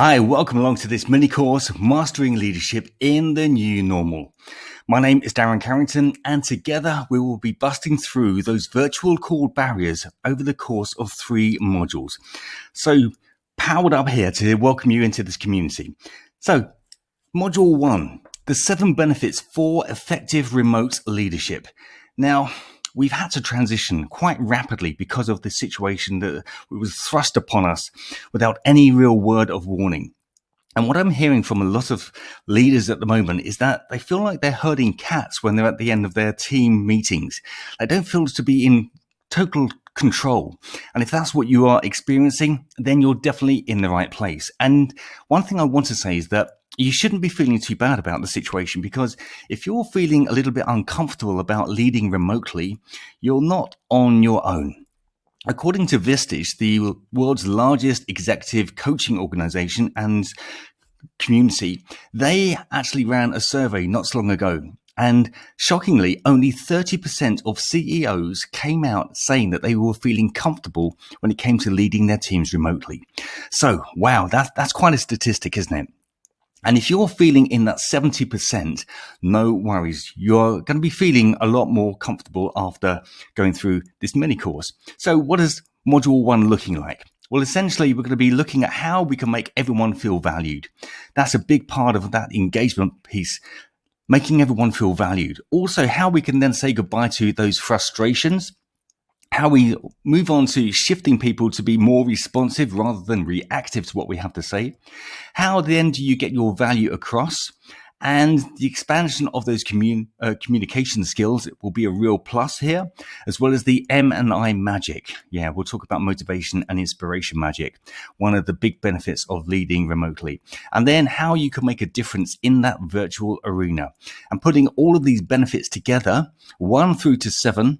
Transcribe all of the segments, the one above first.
Hi, welcome along to this mini course, Mastering Leadership in the New Normal. My name is Darren Carrington, and together we will be busting through those virtual call barriers over the course of 3 modules. So, powered up here to welcome you into this community. So, Module 1, the 7 benefits for effective remote leadership. Now, we've had to transition quite rapidly because of the situation that was thrust upon us without any real word of warning. And what I'm hearing from a lot of leaders at the moment is that they feel like they're herding cats when they're at the end of their team meetings. They don't feel to be in total control. And if that's what you are experiencing, then you're definitely in the right place. And one thing I want to say is that you shouldn't be feeling too bad about the situation, because if you're feeling a little bit uncomfortable about leading remotely, you're not on your own. According to Vistage, the world's largest executive coaching organization and community, they actually ran a survey not so long ago. And shockingly, only 30% of CEOs came out saying that they were feeling comfortable when it came to leading their teams remotely. So, wow, that's quite a statistic, isn't it? And if you're feeling in that 70%, no worries. You're going to be feeling a lot more comfortable after going through this mini course. So what is Module 1 looking like? Well, essentially, we're going to be looking at how we can make everyone feel valued. That's a big part of that engagement piece, making everyone feel valued. Also, how we can then say goodbye to those frustrations, how we move on to shifting people to be more responsive rather than reactive to what we have to say. How then do you get your value across? And the expansion of those communication skills will be a real plus here, as well as the M&I magic. Yeah, we'll talk about motivation and inspiration magic, one of the big benefits of leading remotely. And then how you can make a difference in that virtual arena. And putting all of these benefits together, 1 through to 7,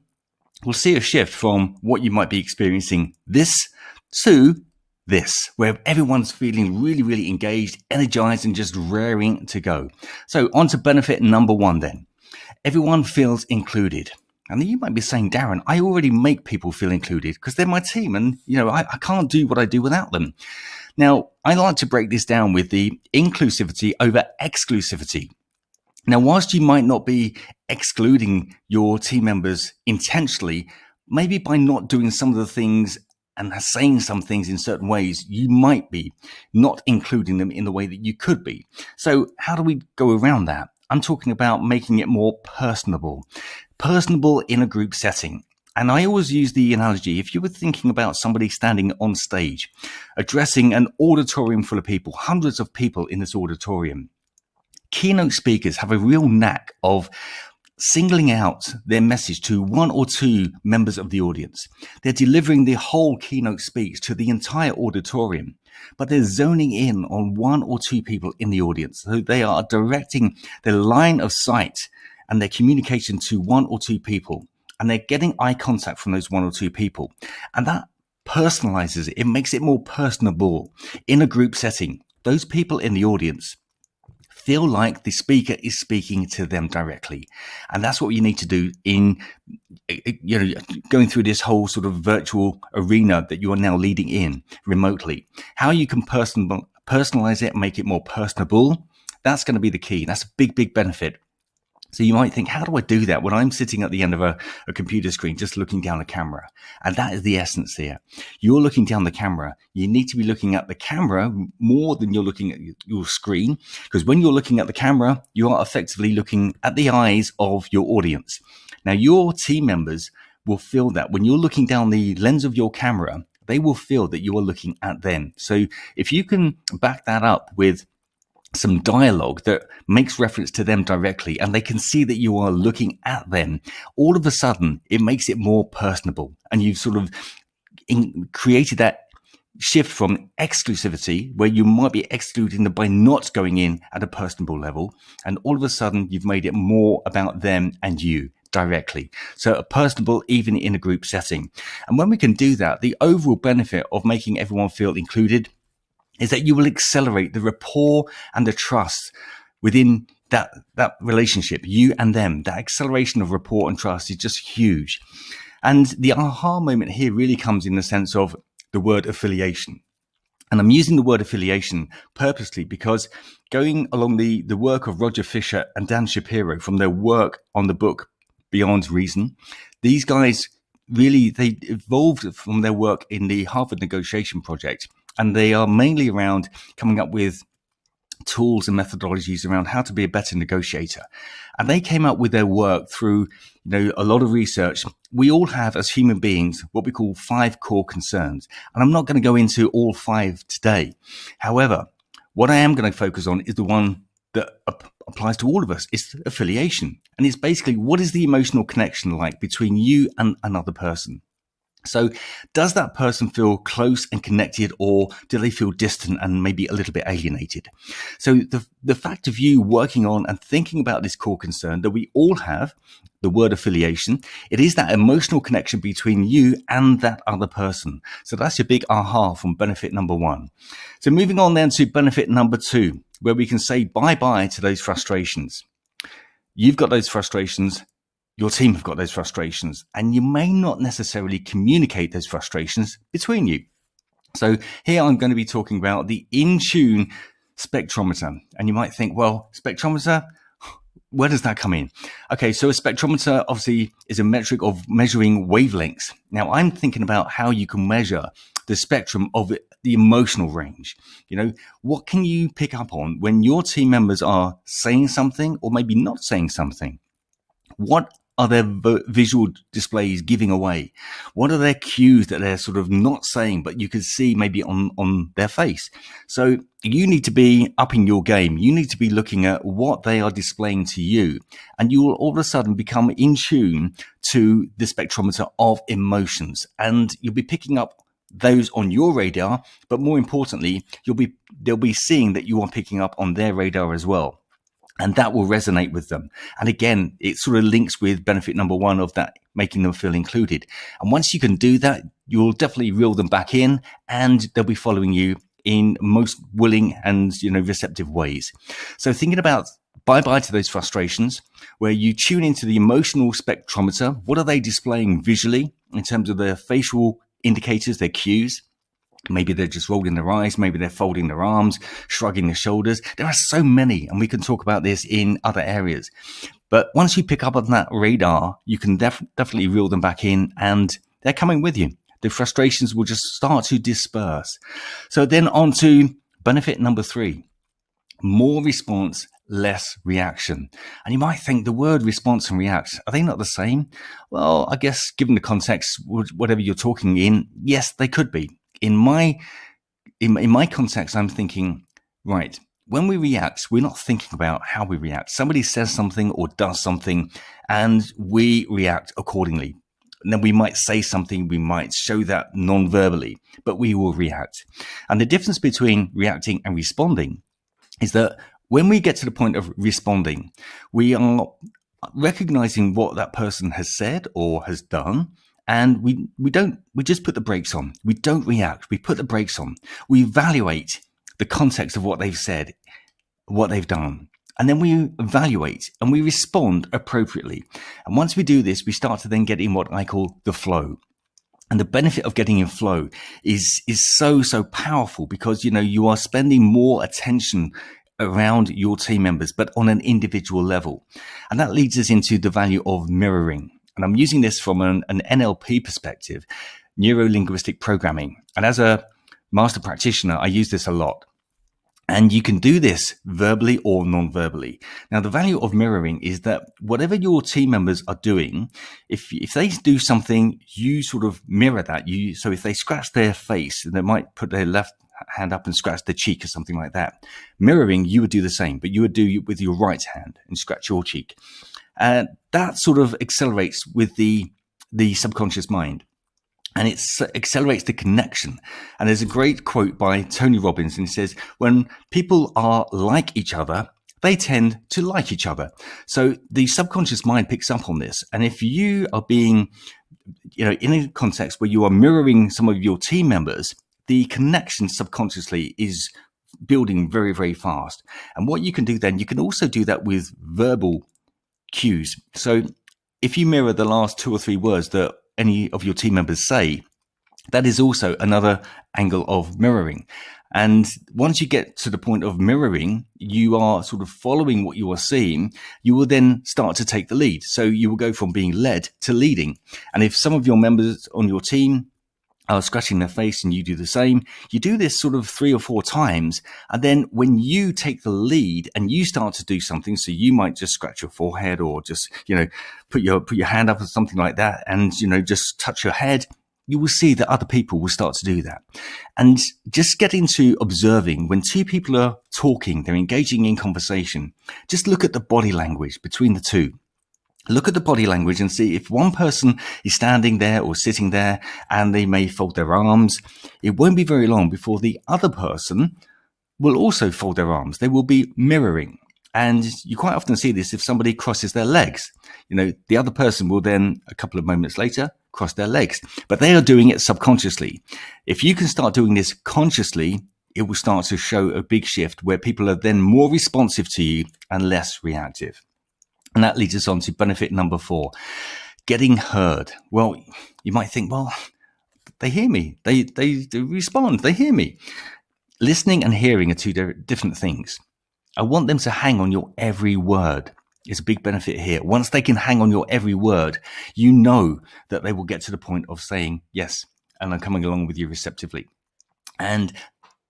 we'll see a shift from what you might be experiencing this to this, where everyone's feeling really, really engaged, energized, and just raring to go. So on to benefit number 1 then. Everyone feels included. And you might be saying, Darren, I already make people feel included because they're my team, and I can't do what I do without them. Now, I like to break this down with the inclusivity over exclusivity. Now, whilst you might not be excluding your team members intentionally, maybe by not doing some of the things and saying some things in certain ways, you might be not including them in the way that you could be. So how do we go around that? I'm talking about making it more personable in a group setting. And I always use the analogy, if you were thinking about somebody standing on stage, addressing an auditorium full of people, hundreds of people in this auditorium, keynote speakers have a real knack of singling out their message to 1 or 2 members of the audience. They're delivering the whole keynote speech to the entire auditorium, but they're zoning in on 1 or 2 people in the audience. So they are directing their line of sight and their communication to 1 or 2 people, and they're getting eye contact from those 1 or 2 people. And that personalizes it. It makes it more personable in a group setting. Those people in the audience feel like the speaker is speaking to them directly. And that's what you need to do in, going through this whole sort of virtual arena that you are now leading in remotely. How you can personalize it and make it more personable, that's going to be the key. That's a big, big benefit. So you might think, how do I do that when I'm sitting at the end of a computer screen, just looking down a camera? And that is the essence here. You're looking down the camera. You need to be looking at the camera more than you're looking at your screen, because when you're looking at the camera, you are effectively looking at the eyes of your audience. Now, your team members will feel that when you're looking down the lens of your camera, they will feel that you are looking at them. So if you can back that up with some dialogue that makes reference to them directly, and they can see that you are looking at them, all of a sudden it makes it more personable, and you've sort of created that shift from exclusivity, where you might be excluding them by not going in at a personable level, and all of a sudden you've made it more about them and you directly. So a personable even in a group setting. And when we can do that, the overall benefit of making everyone feel included is that you will accelerate the rapport and the trust within that relationship, you and them. That acceleration of rapport and trust is just huge. And the aha moment here really comes in the sense of the word affiliation. And I'm using the word affiliation purposely because going along the work of Roger Fisher and Dan Shapiro from their work on the book Beyond Reason, these guys really, they evolved from their work in the Harvard Negotiation Project. And they are mainly around coming up with tools and methodologies around how to be a better negotiator. And they came up with their work through, a lot of research. We all have, as human beings, what we call 5 core concerns. And I'm not going to go into all 5 today. However, what I am going to focus on is the one that applies to all of us. It's affiliation. And it's basically, what is the emotional connection like between you and another person? So does that person feel close and connected, or do they feel distant and maybe a little bit alienated? So the fact of you working on and thinking about this core concern that we all have, the word affiliation, it is that emotional connection between you and that other person. So that's your big aha from benefit number 1. So moving on then to benefit number 2, where we can say bye-bye to those frustrations. You've got those frustrations. Your team have got those frustrations, and you may not necessarily communicate those frustrations between you. So here I'm going to be talking about the in-tune spectrometer. And you might think, well, spectrometer, where does that come in? Okay, so a spectrometer obviously is a metric of measuring wavelengths. Now I'm thinking about how you can measure the spectrum of the emotional range. What can you pick up on when your team members are saying something or maybe not saying something? What are their visual displays giving away? What are their cues that they're sort of not saying, but you can see maybe on their face? So you need to be upping your game. You need to be looking at what they are displaying to you, and you will all of a sudden become in tune to the spectrometer of emotions, and you'll be picking up those on your radar, but more importantly, they'll be seeing that you are picking up on their radar as well. And that will resonate with them. And again, it sort of links with benefit number 1 of that, making them feel included. And once you can do that, you'll definitely reel them back in, and they'll be following you in most willing and, receptive ways. So thinking about bye-bye to those frustrations, where you tune into the emotional spectrometer. What are they displaying visually in terms of their facial indicators, their cues? Maybe they're just rolling their eyes. Maybe they're folding their arms, shrugging their shoulders. There are so many, and we can talk about this in other areas. But once you pick up on that radar, you can definitely reel them back in, and they're coming with you. The frustrations will just start to disperse. So then on to benefit number 3, more response, less reaction. And you might think the word response and react, are they not the same? Well, I guess given the context, whatever you're talking in, yes, they could be. In my context, I'm thinking, right, when we react, we're not thinking about how we react. Somebody says something or does something, and we react accordingly. And then we might say something, we might show that non-verbally, but we will react. And the difference between reacting and responding is that when we get to the point of responding, we are recognizing what that person has said or has done. And we just put the brakes on. We don't react. We put the brakes on. We evaluate the context of what they've said, what they've done. And then we evaluate and we respond appropriately. And once we do this, we start to then get in what I call the flow. And the benefit of getting in flow is so powerful, because, you are spending more attention around your team members, but on an individual level. And that leads us into the value of mirroring. And I'm using this from an NLP perspective, neuro-linguistic programming. And as a master practitioner, I use this a lot. And you can do this verbally or non-verbally. Now, the value of mirroring is that whatever your team members are doing, if they do something, you sort of mirror that. So if they scratch their face, they might put their left hand up and scratch their cheek or something like that. Mirroring, you would do the same, but you would do it with your right hand and scratch your cheek. That sort of accelerates with the subconscious mind, and it accelerates the connection. And there's a great quote by Tony Robbins, and he says, when people are like each other, they tend to like each other. So the subconscious mind picks up on this. And if you are being, in a context where you are mirroring some of your team members, the connection subconsciously is building very, very fast. And what you can do then, you can also do that with verbal cues. So if you mirror the last 2 or 3 words that any of your team members say, that is also another angle of mirroring. And once you get to the point of mirroring, you are sort of following what you are seeing. You will then start to take the lead. So you will go from being led to leading. And if some of your members on your team are scratching their face and you do the same, you do this sort of 3 or 4 times. And then when you take the lead and you start to do something, so you might just scratch your forehead or just, put your hand up or something like that and, just touch your head, you will see that other people will start to do that. And just get into observing when 2 people are talking, they're engaging in conversation, just look at the body language between the 2. Look at the body language and see if one person is standing there or sitting there and they may fold their arms. It won't be very long before the other person will also fold their arms. They will be mirroring. And you quite often see this if somebody crosses their legs. The other person will then, a couple of moments later, cross their legs. But they are doing it subconsciously. If you can start doing this consciously, it will start to show a big shift where people are then more responsive to you and less reactive. And that leads us on to benefit number 4, getting heard. Well, you might think, well, they hear me. They respond. They hear me. Listening and hearing are 2 different things. I want them to hang on your every word. It's a big benefit here. Once they can hang on your every word, you know that they will get to the point of saying yes, and I'm coming along with you receptively. And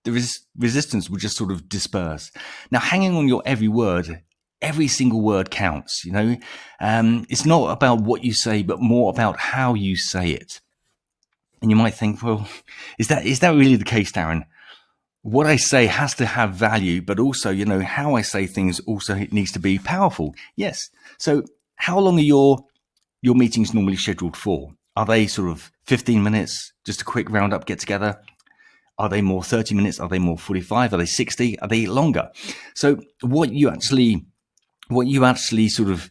the resistance will just sort of disperse. Now, hanging on your every word, every single word counts, It's not about what you say, but more about how you say it. And you might think, well, is that really the case, Darren? What I say has to have value, but also, how I say things also needs to be powerful. Yes. So how long are your meetings normally scheduled for? Are they sort of 15 minutes, just a quick roundup, get together? Are they more 30 minutes? Are they more 45? Are they 60? Are they longer? So what you actually sort of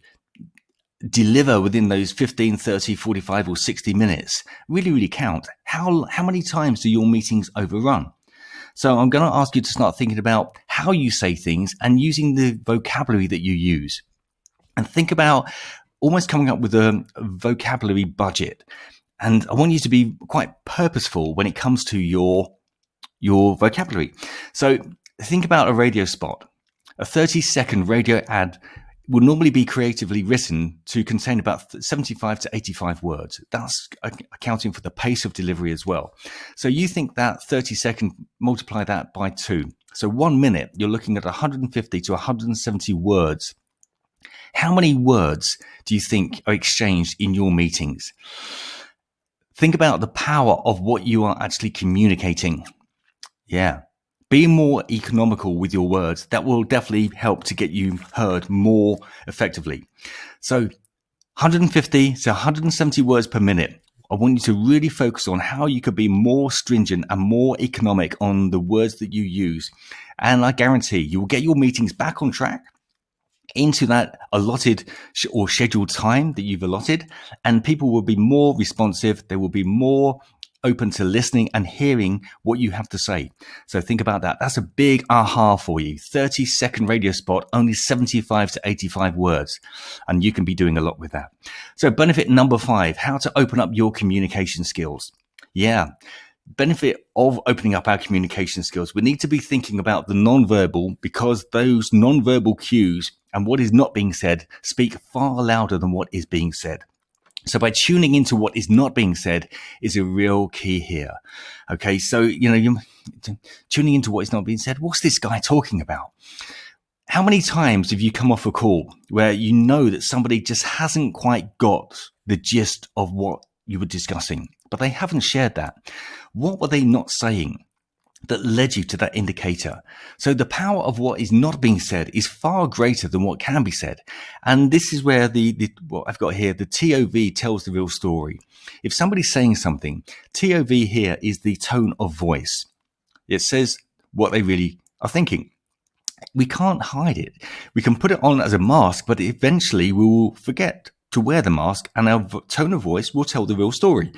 deliver within those 15, 30, 45 or 60 minutes really, really count. How many times do your meetings overrun? So I'm going to ask you to start thinking about how you say things and using the vocabulary that you use. And think about almost coming up with a vocabulary budget. And I want you to be quite purposeful when it comes to your vocabulary. So think about a radio spot. A 30-second radio ad will normally be creatively written to contain about 75 to 85 words. That's accounting for the pace of delivery as well. So you think that 30-second, multiply that by 2. So 1 minute, you're looking at 150 to 170 words. How many words do you think are exchanged in your meetings? Think about the power of what you are actually communicating. Yeah. Be more economical with your words. That will definitely help to get you heard more effectively. So 150 to 170 words per minute. I want you to really focus on how you could be more stringent and more economic on the words that you use. And I guarantee you will get your meetings back on track into that allotted or scheduled time that you've allotted, and people will be more responsive. They will be more open to listening and hearing what you have to say. So think about that. That's a big aha for you. 30-second radio spot, only 75 to 85 words. And you can be doing a lot with that. So benefit number 5, how to open up your communication skills. Yeah. Benefit of opening up our communication skills. We need to be thinking about the non-verbal, because those non-verbal cues and what is not being said speak far louder than what is being said. So by tuning into what is not being said is a real key here. Okay, so, you're tuning into what is not being said. What's this guy talking about? How many times have you come off a call where you know that somebody just hasn't quite got the gist of what you were discussing, but they haven't shared that? What were they not saying that led you to that indicator? So the power of what is not being said is far greater than what can be said. And this is where what I've got here, the TOV tells the real story. If somebody's saying something, TOV here is the tone of voice. It says what they really are thinking. We can't hide it. We can put it on as a mask, but eventually we will forget to wear the mask and our tone of voice will tell the real story.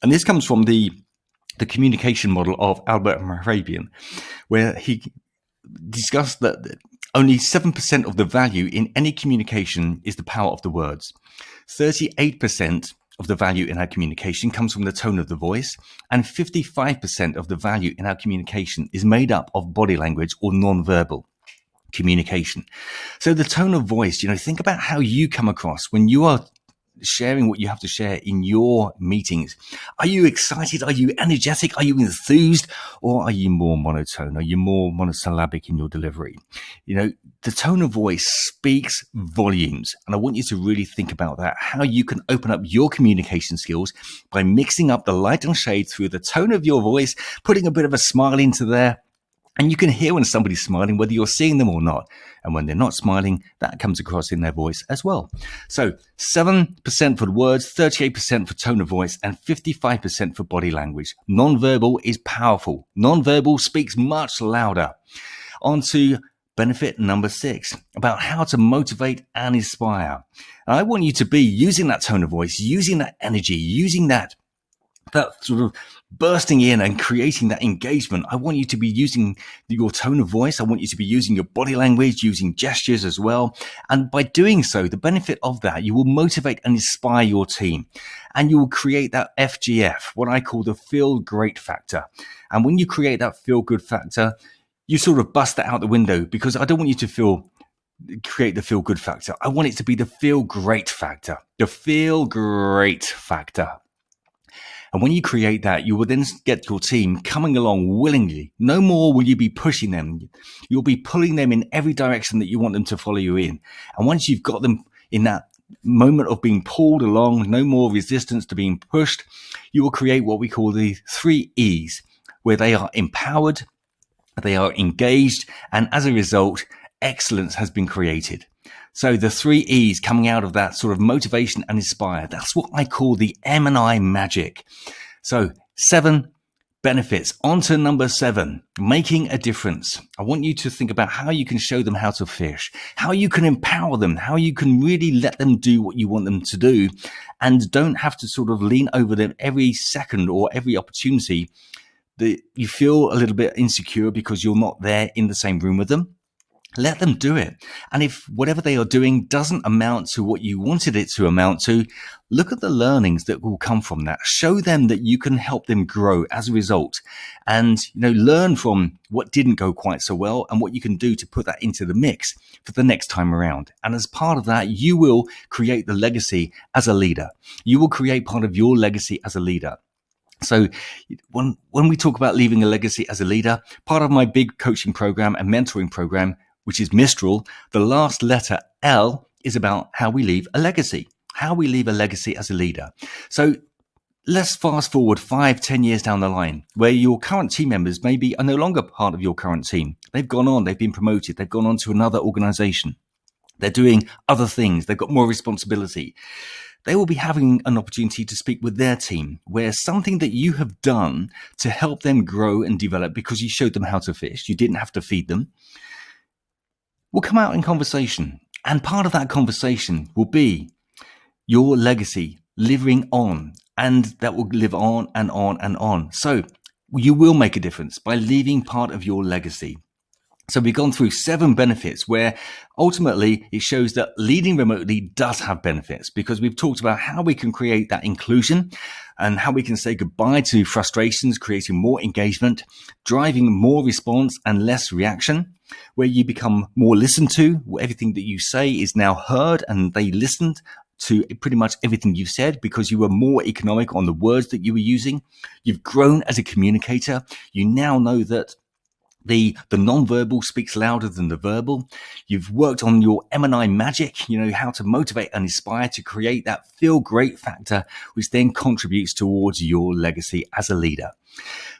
And this comes from the communication model of Albert Mehrabian, where he discussed that only 7% of the value in any communication is the power of the words. 38% of the value in our communication comes from the tone of the voice, and 55% of the value in our communication is made up of body language or non-verbal communication. So the tone of voice, think about how you come across when you are sharing what you have to share in your meetings. Are you excited? Are you energetic? Are you enthused? Or are you more monotone? Are you more monosyllabic in your delivery? The tone of voice speaks volumes. And I want you to really think about that, how you can open up your communication skills by mixing up the light and shade through the tone of your voice, putting a bit of a smile into there. And you can hear when somebody's smiling, whether you're seeing them or not. And when they're not smiling, that comes across in their voice as well. So 7% for words, 38% for tone of voice, and 55% for body language. Non-verbal is powerful. Non-verbal speaks much louder. On to benefit number 6, about how to motivate and inspire. And I want you to be using that tone of voice, using that energy, using that sort of bursting in and creating that engagement. I want you to be using your tone of voice. I want you to be using your body language, using gestures as well. And by doing so, the benefit of that, you will motivate and inspire your team. And you will create that FGF, what I call the feel great factor. And when you create that feel good factor, you sort of bust that out the window, because I don't want you to create the feel good factor. I want it to be the feel great factor, the feel great factor. And when you create that, you will then get your team coming along willingly. No more will you be pushing them. You'll be pulling them in every direction that you want them to follow you in. And once you've got them in that moment of being pulled along, no more resistance to being pushed, you will create what we call the 3 E's, where they are empowered, they are engaged, and as a result, excellence has been created. So the 3 E's coming out of that sort of motivation and inspire, that's what I call the M&I magic. So 7 benefits. On to number 7, making a difference. I want you to think about how you can show them how to fish, how you can empower them, how you can really let them do what you want them to do, and don't have to sort of lean over them every second or every opportunity that you feel a little bit insecure because you're not there in the same room with them. Let them do it. And if whatever they are doing doesn't amount to what you wanted it to amount to, look at the learnings that will come from that. Show them that you can help them grow as a result, and learn from what didn't go quite so well and what you can do to put that into the mix for the next time around. And as part of that, you will create the legacy as a leader. You will create part of your legacy as a leader. So when we talk about leaving a legacy as a leader, part of my big coaching program and mentoring program, which is Mistral, the last letter L is about how we leave a legacy, how we leave a legacy as a leader. So let's fast forward 5-10 years down the line, where your current team members maybe are no longer part of your current team. They've gone on, they've been promoted, they've gone on to another organization. They're doing other things, they've got more responsibility. They will be having an opportunity to speak with their team, where something that you have done to help them grow and develop because you showed them how to fish, you didn't have to feed them, will come out in conversation. And part of that conversation will be your legacy living on, and that will live on and on and on. So you will make a difference by leaving part of your legacy. So we've gone through 7 benefits where ultimately it shows that leading remotely does have benefits, because we've talked about how we can create that inclusion and how we can say goodbye to frustrations, creating more engagement, driving more response and less reaction, where you become more listened to. Everything that you say is now heard, and they listened to pretty much everything you said because you were more economic on the words that you were using. You've grown as a communicator. You now know that the non-verbal speaks louder than the verbal. You've worked on your M&I magic, how to motivate and inspire to create that feel great factor, which then contributes towards your legacy as a leader.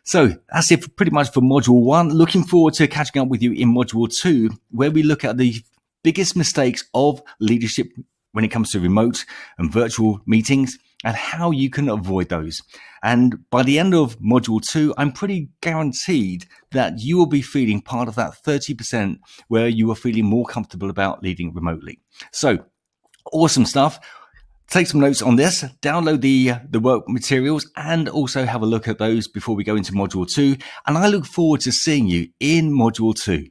So that's it pretty much for module 1. Looking forward to catching up with you in module 2, where we look at the biggest mistakes of leadership when it comes to remote and virtual meetings and how you can avoid those. And by the end of module 2, I'm pretty guaranteed that you will be feeling part of that 30% where you are feeling more comfortable about leading remotely. So awesome stuff. Take some notes on this, download the work materials, and also have a look at those before we go into module 2. And I look forward to seeing you in module 2.